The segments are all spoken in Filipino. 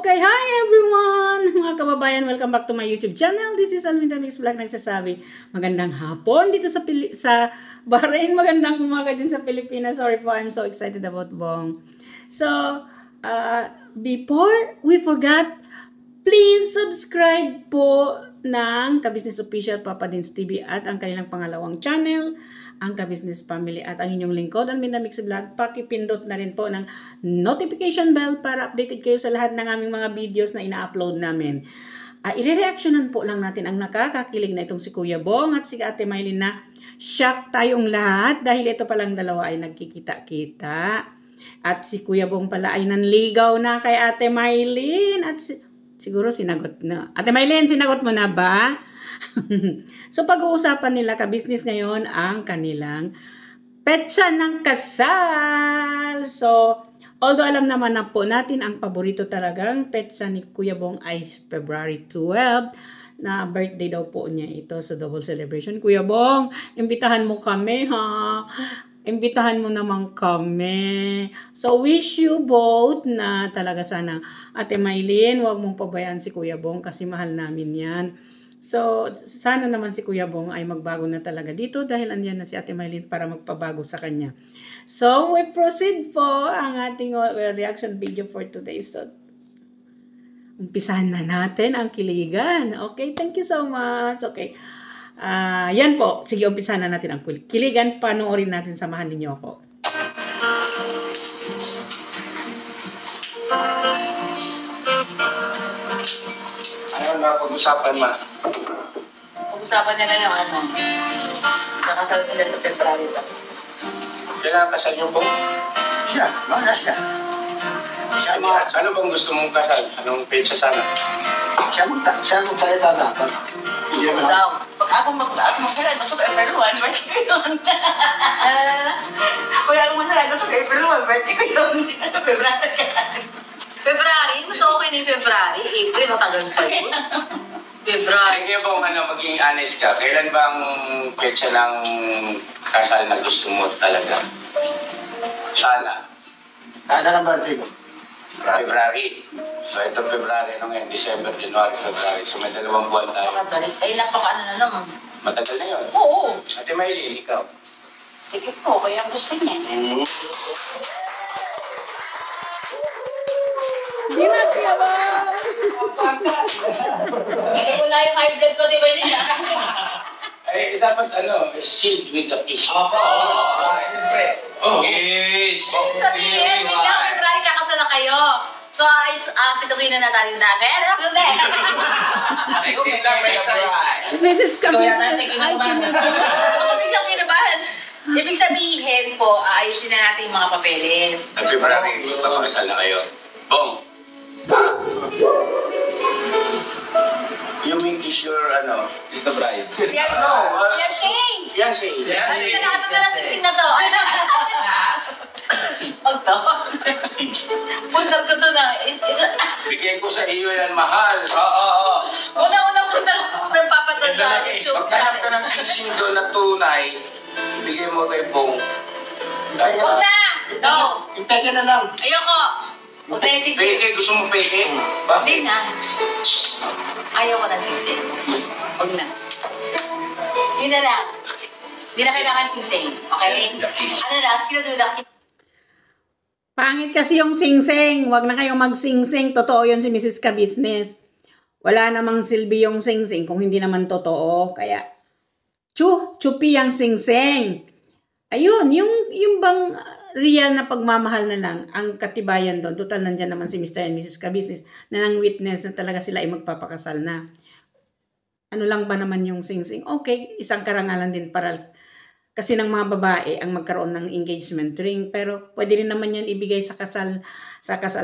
Okay, hi everyone! Mga kababayan, welcome back to my YouTube channel. This is Alminda Mix Vlog nagsasabi. Magandang hapon dito sa Bahrain. Magandang umaga din sa Pilipinas. Sorry po, I'm so excited about Bong. So, before we forgot, please subscribe po ng Ka-Business Official Papa Dins TV at ang kanilang pangalawang channel, ang Ka-Business Family, at ang inyong lingkod, Alminda Mix Vlog. Pakipindot na rin po ng notification bell para updated kayo sa lahat ng aming mga videos na ina-upload namin. I-reactionan po lang natin ang nakakakilig na itong si Kuya Bong at si Ate Mylene na shock tayong lahat dahil ito palang dalawa ay nagkikita-kita. At si Kuya Bong pala ay nanligaw na kay Ate Mylene at siguro sinagot na. Ate Mylene, sinagot mo na ba? So pag-uusapan nila ka-business ngayon ang kanilang petsa ng kasal. So although alam naman na po natin ang paborito talagang petsa ni Kuya Bong ay February 12 na birthday daw po niya ito sa double celebration. Kuya Bong, imbitahan mo kami ha. Imbitahan mo naman kami. So wish you both na talaga sana Ate Mylene, wag mong pabayaan si Kuya Bong kasi mahal namin yan. So, sana naman si Kuya Bong ay magbago na talaga dito dahil andyan na si Ate Mylene para magpabago sa kanya. So, we proceed po ang ating reaction video for today. So, umpisahan na natin ang kiligan. Okay, thank you so much. Okay, yan po. Sige, umpisahan na natin ang kiligan. Panoorin natin, samahan ninyo ako. Ano na pag-usapan, ma? Pag-usapan niya lang yung ano. Nakasal sila sa February. Kailangan kasal niyo po? Siya, mga siya. Siya, mga, Ano bang gusto mong kasal? Anong petsa sana? siya magsalita dapat. Hindi Ako naman. daw. Pag ako magkaroon, masok ka April 1, birthday ko yun. Pag ako magkaroon, masok ka April 1, birthday ko yun. February ka. February? Mas okay na yung February. April, matagal pa yun. February. Kaya bang maging honest ka, kailan bang petsa ng kasal na gusto mo talaga? Sana. Kada ng birthday ko. February. So ito February, ano ngayon? December, January, February. So may 2 buwan tayo. Napakabalik. Ay, napaka-ano na naman. Matagal na yun. Oo. Ate Mylene, ikaw? Sige po, kaya gusto niya. Di na, Kuya Bong! Ito mo na yung high blood ko, di ba niya? Eh, dapat sealed with a kiss. Siyempre. Oh, yes! Sabihin, February kakasal na kayo. So, sikasuin na natin na. Pero, hindi. Mrs. Ka-Business, ay Biglang kinabahan. Ibig sabihin po, ayusin na natin yung mga papeles. At February, magpapakasal na kayo. Bong! You may kiss your, is the bride. Fiancé! Fiancé. Ano na nakatanda na sing na to? Huwag to. Puntar ko to na. Bigay ko sa iyo yan, mahal. Oo. Una-una puntar ng papatod sa YouTube Pagkahanap ka channel. ng sising doon na tunay, bigay mo kay Bong. Huwag na! No! Yung peke na lang. Ayoko! Huwag na yung singsing. Peke, gusto mo peke? Hindi Bakit? na. Ayoko ng singsing. Huwag na. Yun na lang. Hindi na kailangan singsing. Okay? Ano na? Sila doon na. Pangit kasi yung sing-sing. Huwag na kayong mag-sing-sing. Totoo yun si Mrs. Ka-Business. Wala namang silbi yung sing-sing kung hindi naman totoo. Kaya, chupi ang sing-sing. Ayun, yung bang real na pagmamahal na lang ang katibayan doon. Total, nandyan naman si Mr. and Mrs. Ka-Business na nang witness na talaga sila ay magpapakasal na. Ano lang ba naman yung sing-sing? Okay, isang karangalan din para kasi ng mga babae ang magkaroon ng engagement ring, pero pwede rin naman yan ibigay sa kasal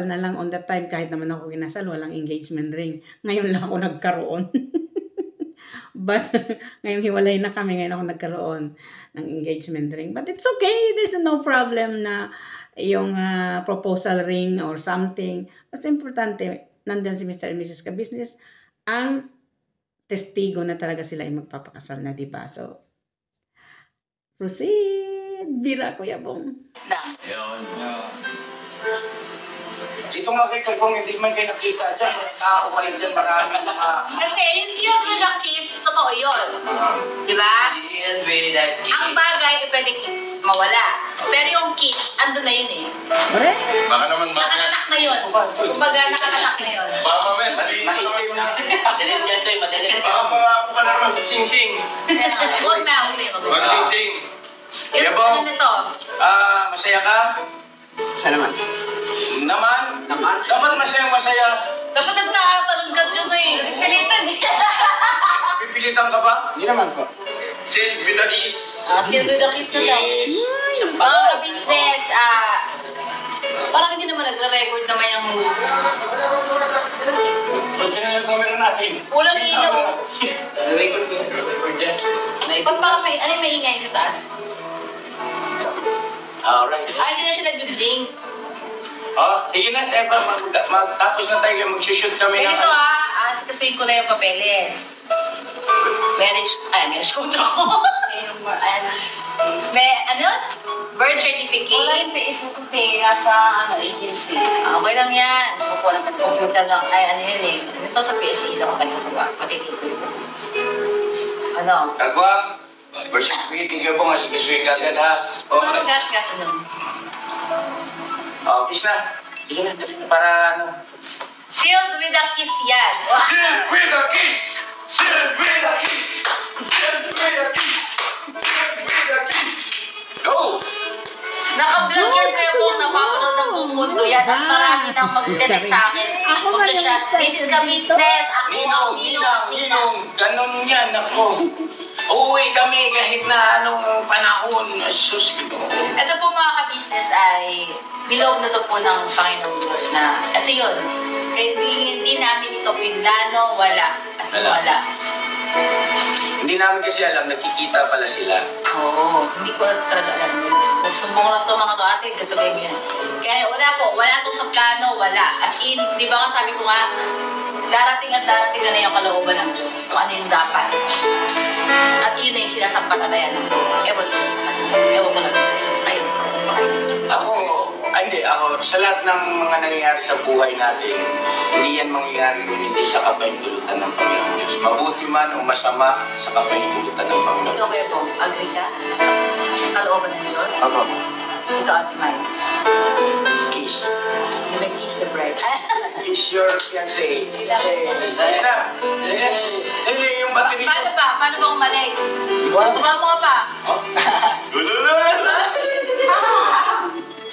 na lang on that time. Kahit naman ako kinasal, walang engagement ring. Ngayon lang ako nagkaroon. But ngayon hiwalay na kami, ngayon ako nagkaroon ng engagement ring. But it's okay, there's no problem na yung proposal ring or something. Basta importante, nandun si Mr. and Mrs. Ka-Business, ang testigo na talaga sila ay magpapakasal na, diba? So, proceed. Bira, Kuya Bong. Na. Ayun. Dito Dito nga kay Kung hindi man kayo nakita dyan, tao kayo dyan, maraming mga... Kasi yung sealed with a kiss, totoo yun. Di ba? Sealed with a kiss. Ang bagay, pwedeng mawala. Pero yung kiss, ando na yun eh. Correct? Baka naman Nakatatak na yun. Kumbaga, nakatatak na yun. baka mamaya sabihin mo naman Mahitim na. Madilim yan to, madilim. baka pangako ka na naman si Sing Sing. Huwag na, huwag na yun. Mag Sing Sing. Yun, Kuya Bong. ano nito? Masaya ka? Siya naman. Naman? Naman. Dapat masaya. Dapat nagtatalon ka dyan eh. Pilitan eh. Pipilitan ka ba? Hindi naman po. Sealed with a kiss. Sealed with a kiss na daw. Mga business, parang hindi naman nagre-record naman yung Pag ganun yung camera natin. walang ilaw. Record ko. Pag baka may, ano yung may ingay sa taas? Alright. Ay, hindi na siya nag-blink. Sige na, tapos na tayo, mag-shoot kami ng... Ganito sikasuin ko na yung papeles. Marriage contract ko. Birth certificate. Wala yung PS mo kundi nasa agency. Okay lang yan. So, ko lang computer lang. Ano yun eh. Ito sa PSE lang ako kanina. Matitito yun. Ano? Kagwang, birth certificate, ikaw po nga, sige ka agad ha. Ano gas-gas nun? Kiss na. Sige na, para ano. Sealed with a kiss yan. Sealed with a kiss. Sealed with a kiss. Sealed with a kiss. Sealed with a kiss. Go! Naka-vlog yan kayo kung napapanood ng buong mundo yan. At marami nang mag-detect sa akin. Ako nga Magsa siya, yung this is ka business. Ako, Ninong, ganun yan, ako. Uuwi kami kahit na anong panahon. Sus, Ito po mga ka-business ay niloob na to po ng Panginoong Diyos na ito yun. Kaya hindi namin ito pinlano, wala. As in, Wala. wala. Hindi namin kasi alam, nakikita pala sila. Oo, hindi ko talaga alam. Sumbong lang to mga to ate, ganito ganyan. Kaya wala to sa plano, wala. As in, di ba nga sabi ko nga, darating at darating na yung kalooban ng Diyos kung ano yung dapat. At yun na yung sinasampalatayan ng Diyos. Ewan ko na sa kanila. Ewan ko na sa kayo. Ako, sa lahat ng mga nangyayari sa buhay natin, hindi yan mangyayari kung hindi sa kapahintulutan ng Panginoon Diyos. Mabuti man o masama sa kapahintulutan ng Panginoon. Ikaw kayo po, agree ka? Kalooban ng Diyos? Opo. Ikaw, Ate Mai. Kiss. You may kiss the bride. Kiss your fiancé. Kiss na. Yung battery. Paano ba? Paano ba umalik? Hindi ko alam. Tumawa mo ka pa?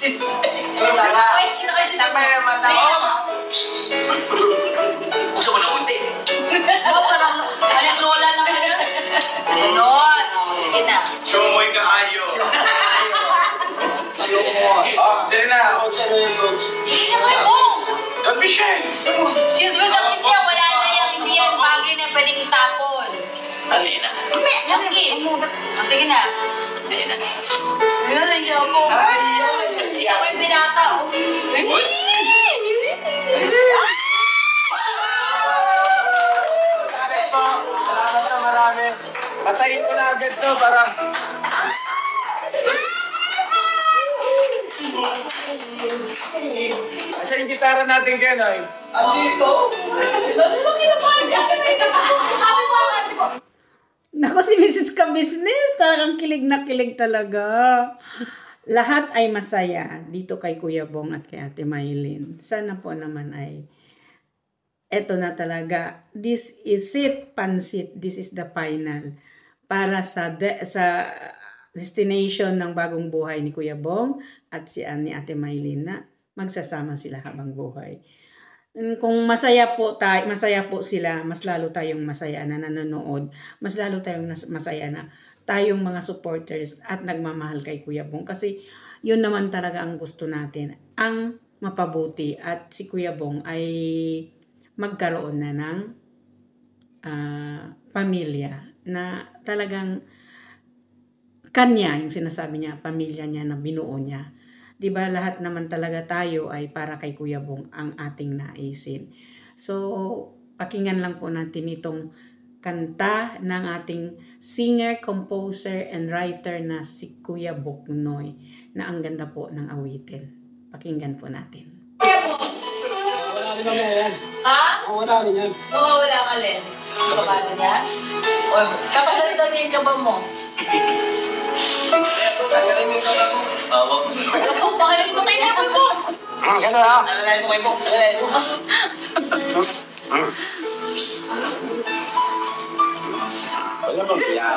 Ay, kita kayo si Tama yung mata. Gusto mo na unti. Parang aling lola na kayo. Ganon. Sige na. Show mo'y kaayo. Dali na. Hindi naman po. Don't be shy. Silver na kiss yan. Wala na yan. Hindi yan bagay na pwedeng itapon. Alina. Yung kiss. Sige na. Alina. Ayun, nandiyan po. Ikaw yung binata. Uy. Salamat na marami. Patayin ko na agad to para... Asan yung gitara natin, Kenoy? Nako, si Mrs. Ka-Business, talagang kilig na kilig talaga. Lahat ay masaya dito kay Kuya Bong at kay Ate Maylin. Sana po naman ay eto na talaga. This is it, pansit. This is the final. Para sa destination ng bagong buhay ni Kuya Bong at ni Ate Maylin na magsasama sila habang buhay. Kung masaya po sila, mas lalo tayong masaya na nanonood, mas lalo tayong masaya na tayong mga supporters at nagmamahal kay Kuya Bong kasi yun naman talaga ang gusto natin, ang mapabuti at si Kuya Bong ay magkaroon na ng pamilya na talagang kanya, yung sinasabi niya, pamilya niya na binuo niya. Diba lahat naman talaga tayo ay para kay Kuya Bong ang ating naisin. So, pakinggan lang po natin itong kanta ng ating singer, composer, and writer na si Kuya Boknoy na ang ganda po ng awitin. Pakinggan po natin. Kuya Bong, rin naman yan. Ha? Wala rin yan. Mawawala ka, Len. Kabalo niya? O, kapasal daw niya yung kaba mo. Tanggalin mo yung kaba ko. Oo. Ano, pakinig ko kay Nepoy mo. Gano'n ha? Alalain mo kay mo. Alalain mo. Wala bang kaya?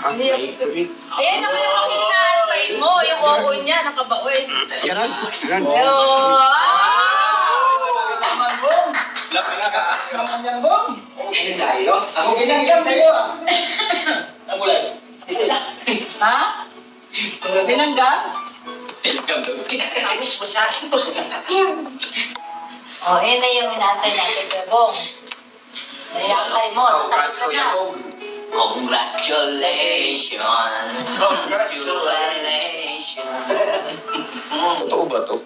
Ayan naman yung hinaantay mo. Yung oo niya, nakabaoy. Gano'n? Gano'n? Pero, Naman yan, Bong. Okay tayo. Ako ginanggap sa'yo ah. Ang kulay. ha? Ginanggap? Tinakinamis mo siya. O, yun na yung inaantay natin, Bebong. Inaantay mo, Congrats, sasagot ka Kuya na. Bong. Congratulations. Congratulations. Totoo ba to?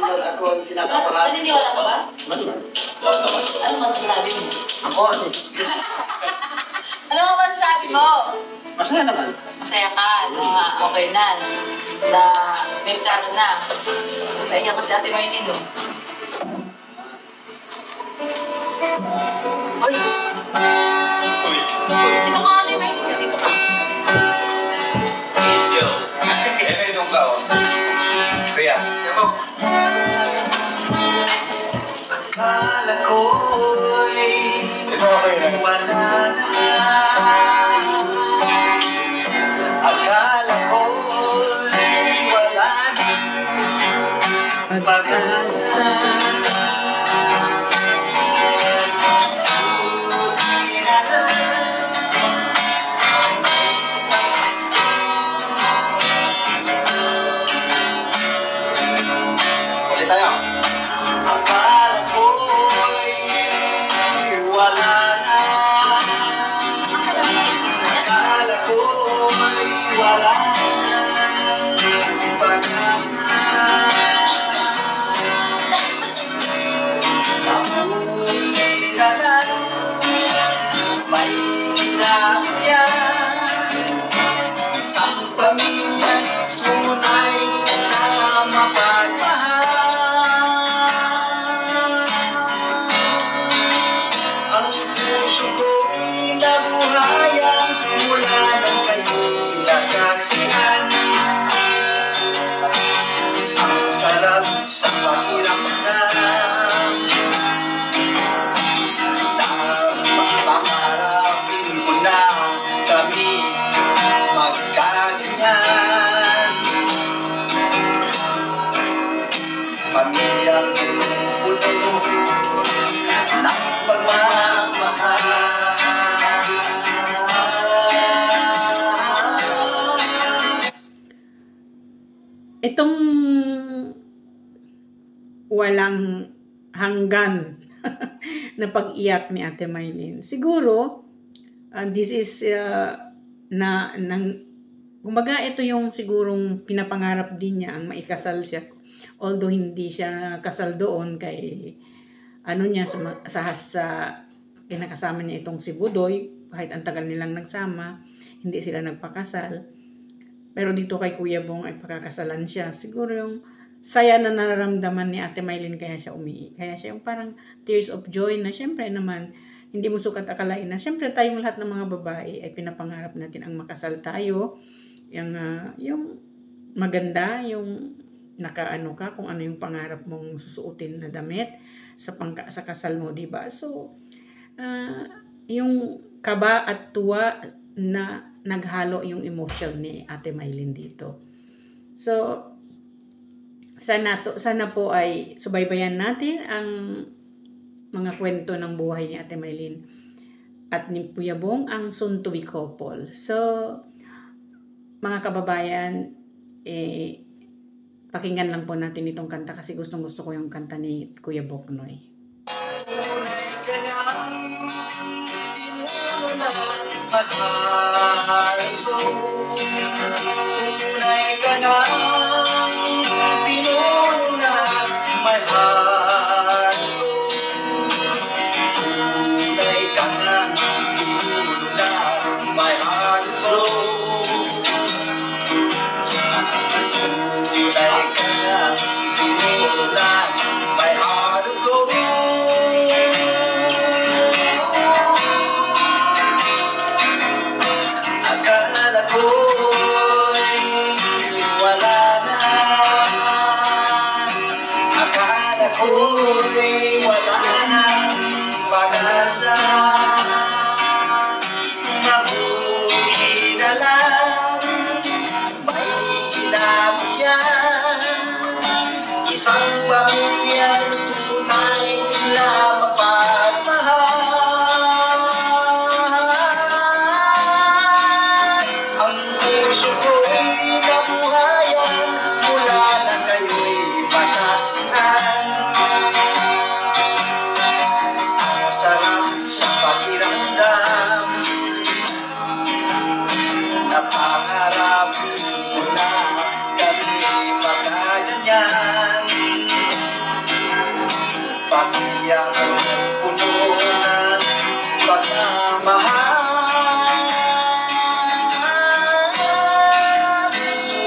Ako ang kinakabahan. Naniniwala ka ba? Ano masasabi mo? Ako. Ano nga masasabi mo? Masaya naman. Masaya ka na okay na, na may klaro na. Kaya kasi Ate Maylin, no? Uy! Dito ka, Ate Maylin. Dito ka. Yo. Itong ka, oh. Kuya. Akala ko'y wala na. Akala ko'y wala na. Pag-asa. Buti na lang. Ulit tayo. Akala ko'y wala na. Akala ko'y wala na. Pag-asa. Mabuti na lang. May ginamit siya. Isang pamilya tunay na mapagmahal. Ang puso ko'y nabuhayan mula nang kayo'y nasaksihan. Ang sarap sa pakiramdam na pangarapin ko na kami magkaganyan. Pamilyang puno ng pagmamahal. Itong walang hanggan na pag-iyak ni Ate Maylin. Siguro, this is kumbaga ito yung sigurong pinapangarap din niya ang maikasal siya. Although hindi siya kasal doon kay kinakasama niya itong si Budoy, kahit ang tagal nilang nagsama, hindi sila nagpakasal. Pero dito kay Kuya Bong ay pakakasalan siya. Siguro yung saya na nararamdaman ni Ate Maylin kaya siya umiiyak. Kaya siya yung parang tears of joy na syempre naman hindi mo sukat akalain na syempre tayong lahat ng mga babae ay pinapangarap natin ang makasal tayo. Yung maganda, yung nakaano ka kung ano yung pangarap mong susuotin na damit sa kasal mo, di ba? So, yung kaba at tuwa na naghalo yung emotion ni Ate Maylin dito. So, sana po ay subaybayan natin ang mga kwento ng buhay ni Ate Maylin at ni Kuya Bong, ang soon to be couple. So, mga kababayan, pakinggan lang po natin itong kanta kasi gustong-gusto ko yung kanta ni Kuya Boknoy. Tunay ka ngang pinuna mahal ko. Tunay ka ngang pinuna mahal ko. Tunay ka ngang pinuna mahal ko. Tunay ka ngang pinuna Isang pamilyang tunay na mapagmahal. Ang puso ko'y nabuhayan mula na kayo'y masaksihan. Ang sarap sa pakiramdam na pangarap mo na kami magkaganyan. Pamilyang puno ng pagmamahal.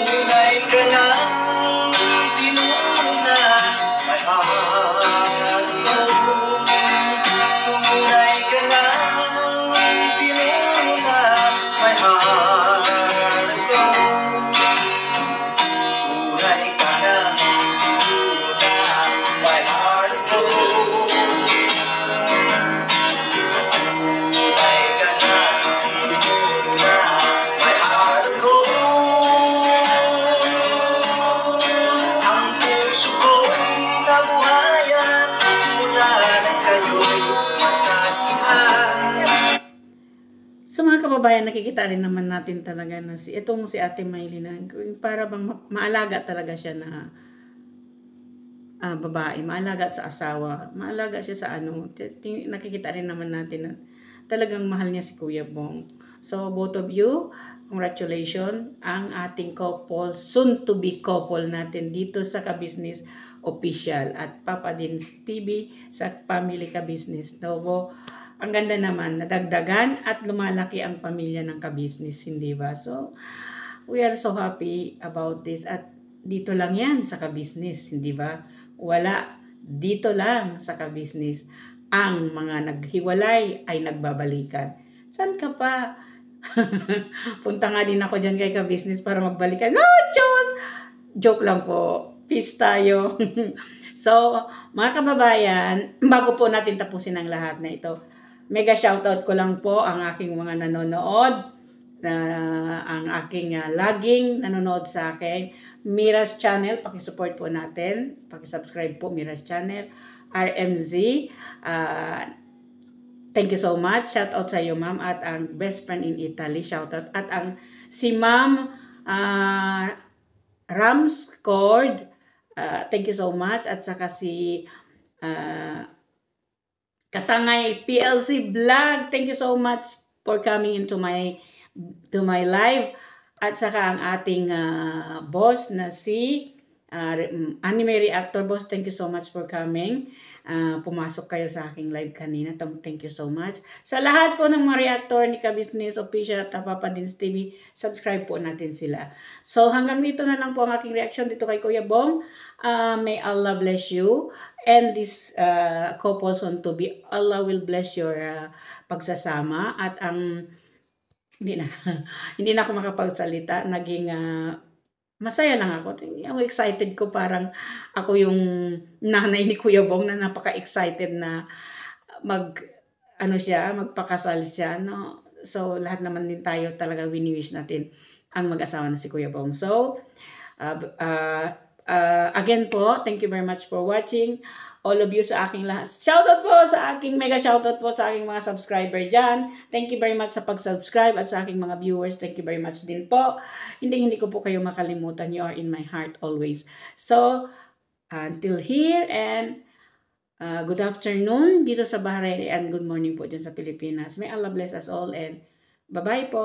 Tunay ka ng pinuno na may heart ko. Tunay ka ng pinuno na may heart ko. Tunay ka ng pinuno na may heart ko. Tunay ka ng pinuno na may heart ko. Ang puso ko'y nabuhayan mula na kayo'y masaksihan. So mga kababayan, nakikita rin naman natin talaga na itong si Ate Mylene, para bang maalaga talaga siya na babae, maalaga sa asawa, maalaga siya sa ano. Nakikita rin naman natin na talagang mahal niya si Kuya Bong. So both of you, congratulations ang ating couple, soon to be couple natin dito sa Ka-Business Official at Papa Dins TV sa Family Ka-Business. So, ang ganda naman, nadagdagan at lumalaki ang pamilya ng Ka-Business, hindi ba? So, we are so happy about this at dito lang yan sa Ka-Business, hindi ba? Wala, dito lang sa Ka-Business. Ang mga naghiwalay ay nagbabalikan. Saan ka pa? Punta nga din ako dyan kay Ka-Business para magbalikan. No, Diyos! Joke lang po. Peace tayo. So, mga kababayan, bago po natin tapusin ang lahat na ito, mega shoutout ko lang po ang aking mga nanonood, ang aking laging nanonood sa akin, Mira's Channel, pakisupport po natin, pakisubscribe po Mira's Channel, RMZ, thank you so much, shoutout sa iyo ma'am, at ang best friend in Italy, shoutout, at ang si ma'am Ramscord, thank you so much, at saka si Katangay PLC Vlog, thank you so much for coming into my live. At saka ang ating boss na si Anime Reactor Boss, thank you so much for coming. Pumasok kayo sa aking live kanina. Thank you so much. Sa lahat po ng mga reactor ni Ka-Business Official at Papa Dins TV, subscribe po natin sila. So hanggang dito na lang po ang aking reaction dito kay Kuya Bong. May Allah bless you. And this couple soon to be, Allah will bless your pagsasama. At ang hindi na ako makapagsalita. Naging masaya lang ako. Yung excited ko, parang ako yung nanay ni Kuya Bong na napaka-excited na magpakasal siya. No? So, lahat naman din tayo talaga wini-wish natin ang mag-asawa na si Kuya Bong. So, again po, thank you very much for watching. All of you sa aking lahat. Shoutout po sa aking, mega shoutout po sa aking mga subscriber dyan. Thank you very much sa pag-subscribe at sa aking mga viewers. Thank you very much din po. Hindi ko po kayo makalimutan. You are in my heart always. So, until here and good afternoon dito sa Bahrain and good morning po dyan sa Pilipinas. May Allah bless us all and bye-bye po.